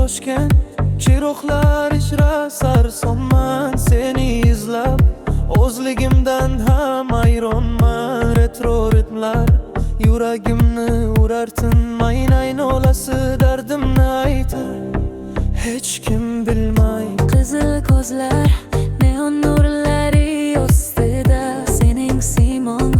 Toshkent chiroqlar ichra sarsonman seni izlab o'zligimdan ham ayronman retro ritmlar yuragimni urar tinmay naynolasi dardimni aytar hech kim bilmay qizil ko'zlar neon nurlari ostida sening simon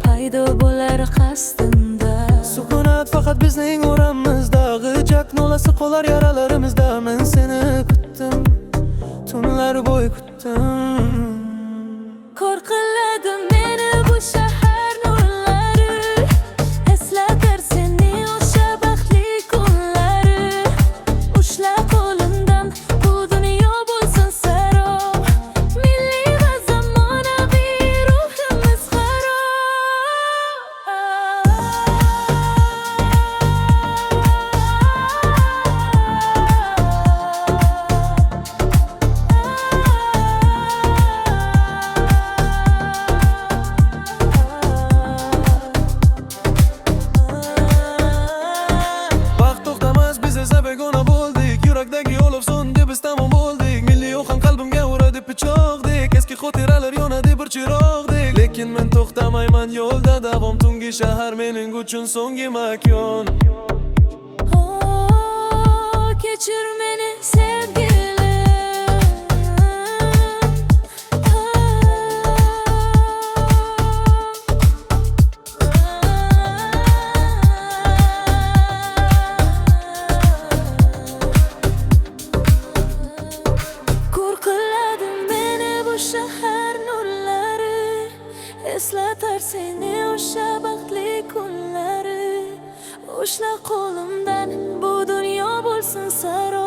paydo bo'lar qasdimda sukunat faqat bizning o'ramizda g'ijak nolasi qolar yaralarimizda men seni kutdim tunlar bo'yi kutdim ko'r qiladi meni bu shahar nurlari eslatar seni o'sha baxtli kunlari ushla qo'limdan bu dunyo bo'lsin sarob milliy va zamonaviy ruhimiz begona bo'ldik yurakdagi olov so'ndi biz tamom bo'ldik milliy o'qan qalbimga uradi pichoqdek eski xotiralar yonadi bir chiroqdek lekin men to'xtamayman yo'lda davom tungi shahar mening uchun so'nggi makon kechir meni sevgilim shahar nurlari eslatar seni o'sha baxtli kunlari ushla qo'limdan bu dunyo bo'lsin sarob